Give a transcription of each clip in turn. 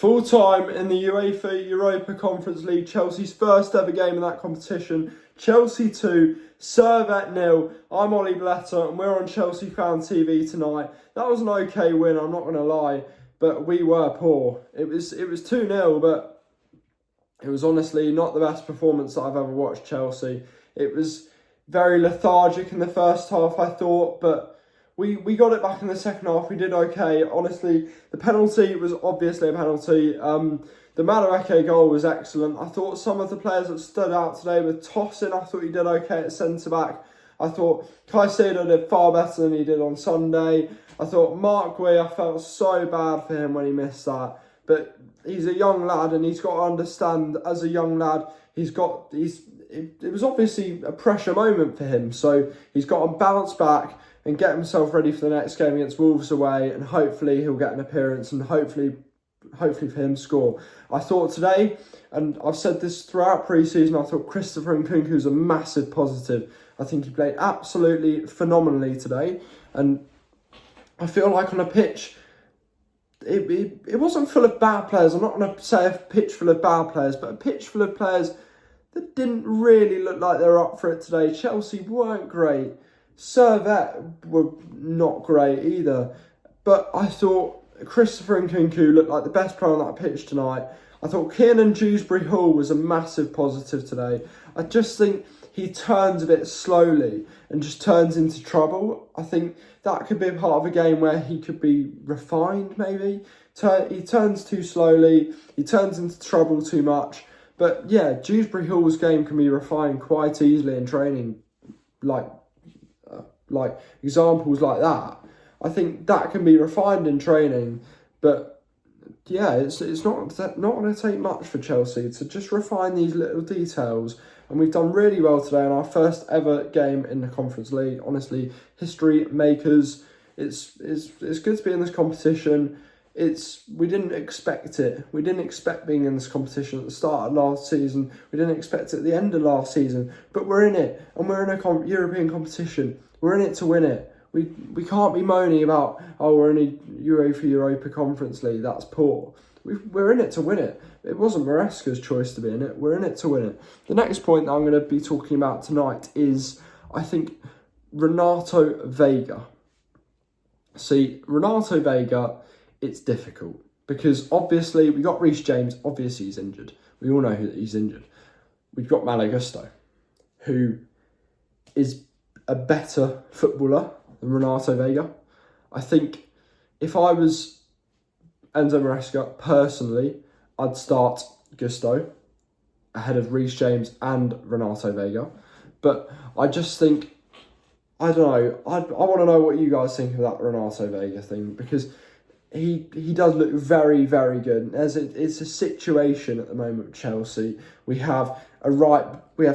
Full time in the UEFA Europa Conference League, Chelsea's first ever game in that competition. Chelsea 2, Servette 0. I'm Ollie and we're on Chelsea Fan TV tonight. That was an okay win, I'm not going to lie, but we were poor. It was 2-0, but it was honestly not the best performance that I've ever watched Chelsea. It was very lethargic in the first half, I thought, but we got it back in the second half. We did okay. Honestly, the penalty was obviously a penalty. The Madueke goal was excellent. I thought some of the players that stood out today were tossing. I thought he did okay at centre-back. I thought Caicedo did far better than he did on Sunday. I thought Mark Gui, I felt so bad for him when he missed that. But he's a young lad and he's got to understand, as a young lad, it was obviously a pressure moment for him. So he's got to bounce back and get himself ready for the next game against Wolves away, and hopefully he'll get an appearance and hopefully for him to score. I thought today, and I've said this throughout pre-season, I thought Christopher Nkunku was a massive positive. I think he played absolutely phenomenally today, and I feel like on a pitch, it wasn't full of bad players. I'm not going to say a pitch full of bad players, but a pitch full of players that didn't really look like they were up for it today. Chelsea weren't great. Servette were not great either, but I thought Christopher Nkunku looked like the best player on that pitch tonight. I thought Kiernan Dewsbury-Hall was a massive positive today. I just think he turns a bit slowly and just turns into trouble. I think that could be a part of a game where he could be refined maybe. He turns too slowly, he turns into trouble too much. But yeah, Dewsbury-Hall's game can be refined quite easily in training, like examples like that. I think that can be refined in training, but yeah, it's not going to take much for Chelsea to just refine these little details, and we've done really well today in our first ever game in the Conference League. Honestly, history makers. It's good to be in this competition. We didn't expect it. We didn't expect being in this competition at the start of last season. We didn't expect it at the end of last season, but we're in it, and we're in a European competition. We're in it to win it. We can't be moaning about, we're in a Europa Conference League, that's poor. We're in it to win it. It wasn't Maresca's choice to be in it. We're in it to win it. The next point that I'm going to be talking about tonight is, I think, Renato Veiga. See, Renato Veiga, it's difficult because obviously we got Reece James, obviously he's injured. We all know that he's injured. We've got Malo Gusto, who is a better footballer than Renato Veiga. I think if I was Enzo Maresca, personally, I'd start Gusto ahead of Reece James and Renato Veiga. But I just think, I don't know, I want to know what you guys think of that Renato Veiga thing, because he does look very, very good. It's a situation at the moment with Chelsea. We have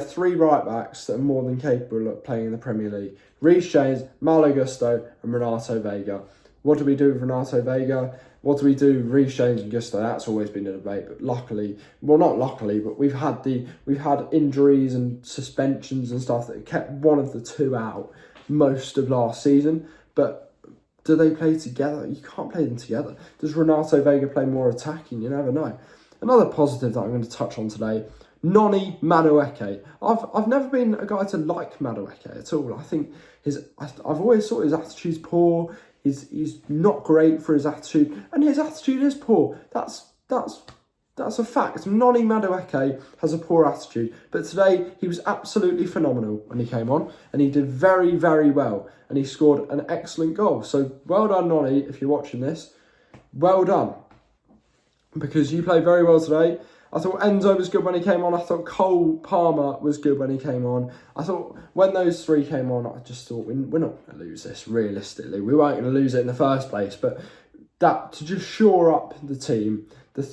three right backs that are more than capable of playing in the Premier League. Reece James, Malo Gusto and Renato Veiga. What do we do with Renato Veiga? What do we do with Reece James and Gusto? That's always been a debate, but we've had injuries and suspensions and stuff that kept one of the two out most of last season. But do they play together? You can't play them together. Does Renato Veiga play more attacking? You never know. Another positive that I'm going to touch on today, Noni Madueke. I've never been a guy to like Madueke at all. I think I've always thought his attitude's poor. He's not great for his attitude, and his attitude is poor. That's a fact. Noni Madueke has a poor attitude, but today he was absolutely phenomenal when he came on, and he did very, very well, and he scored an excellent goal. So well done, Noni, if you're watching this. Well done, because you played very well today. I thought Enzo was good when he came on. I thought Cole Palmer was good when he came on. I thought when those three came on, I just thought we're not going to lose this, realistically. We weren't going to lose it in the first place, but that to just shore up the team, the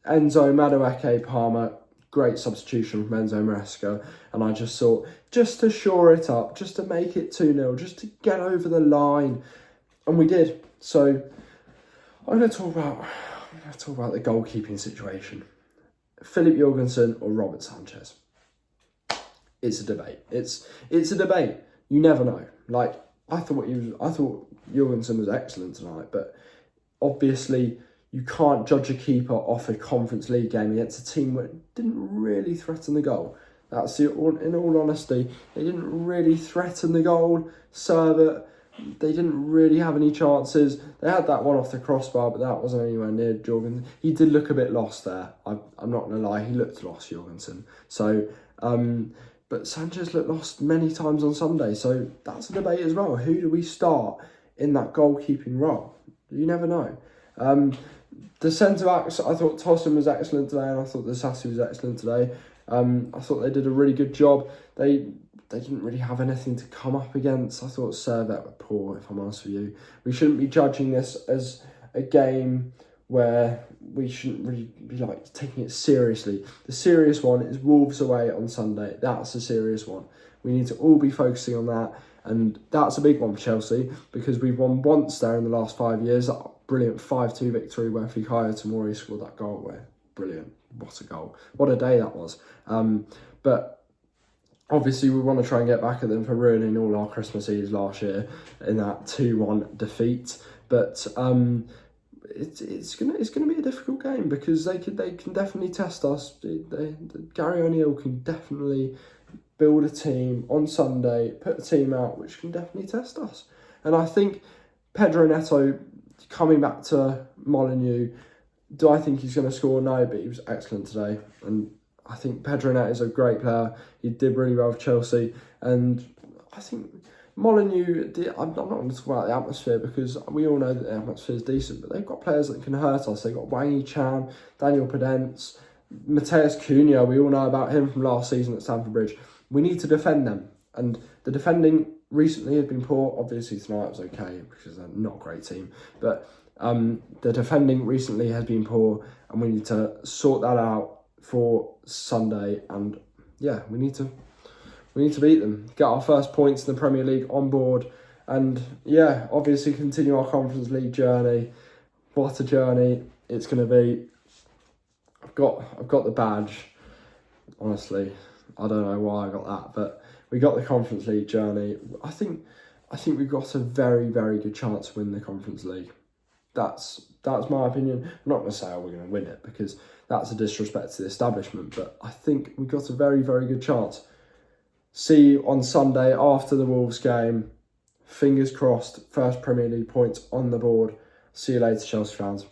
Enzo, Madueke, Palmer, great substitution from Enzo Maresca. And I just thought, just to shore it up, just to make it 2-0, just to get over the line. And we did. So I'm going to talk about the goalkeeping situation. Philip Jorgensen or Robert Sanchez. It's a debate. It's a debate. You never know. Like, I thought Jorgensen was excellent tonight, but obviously you can't judge a keeper off a Conference League game against a team that didn't really threaten the goal. That's it. In all honesty, they didn't really threaten the goal. Servette, they didn't really have any chances. They had that one off the crossbar, but that wasn't anywhere near Jorgensen. He did look a bit lost there. I'm not going to lie, he looked lost, Jorgensen. So, but Sanchez looked lost many times on Sunday. So that's a debate as well. Who do we start in that goalkeeping role? You never know. The centre-backs, I thought Tosin was excellent today, and I thought the Sassi was excellent today. I thought they did a really good job. They didn't really have anything to come up against. I thought Servette were poor, if I'm honest with you. We shouldn't be judging this as a game where we shouldn't really be taking it seriously. The serious one is Wolves away on Sunday. That's a serious one. We need to all be focusing on that. And that's a big one for Chelsea, because we've won once there in the last 5 years. That brilliant 5-2 victory where Caicedo scored that goal. Where brilliant. What a goal. What a day that was. But obviously we want to try and get back at them for ruining all our Christmas Eves last year in that 2-1 defeat. But it's gonna be a difficult game, because they can definitely test us. Gary O'Neill can definitely build a team on Sunday, put a team out which can definitely test us. And I think Pedro Neto coming back to Molineux, do I think he's going to score? No, but he was excellent today. And I think Pedro Neto is a great player. He did really well for Chelsea. And I think Molineux, I'm not going to talk about the atmosphere, because we all know that the atmosphere is decent, but they've got players that can hurt us. They've got Wang Yi-Chan, Daniel Podence, Mateus Cunha. We all know about him from last season at Stamford Bridge. We need to defend them. And the defending recently has been poor. Obviously tonight was okay, because they're not a great team. But the defending recently has been poor, and we need to sort that out for Sunday. And yeah, we need to beat them, get our first points in the Premier League on board, and yeah, obviously continue our Conference League journey. What a journey it's going to be. I've got the badge. Honestly, I don't know why I got that, but we got the Conference League journey. I think we've got a very, very good chance to win the Conference League. That's my opinion. I'm not going to say we're going to win it, because that's a disrespect to the establishment, but I think we've got a very, very good chance. See you on Sunday after the Wolves game. Fingers crossed, first Premier League points on the board. See you later, Chelsea fans.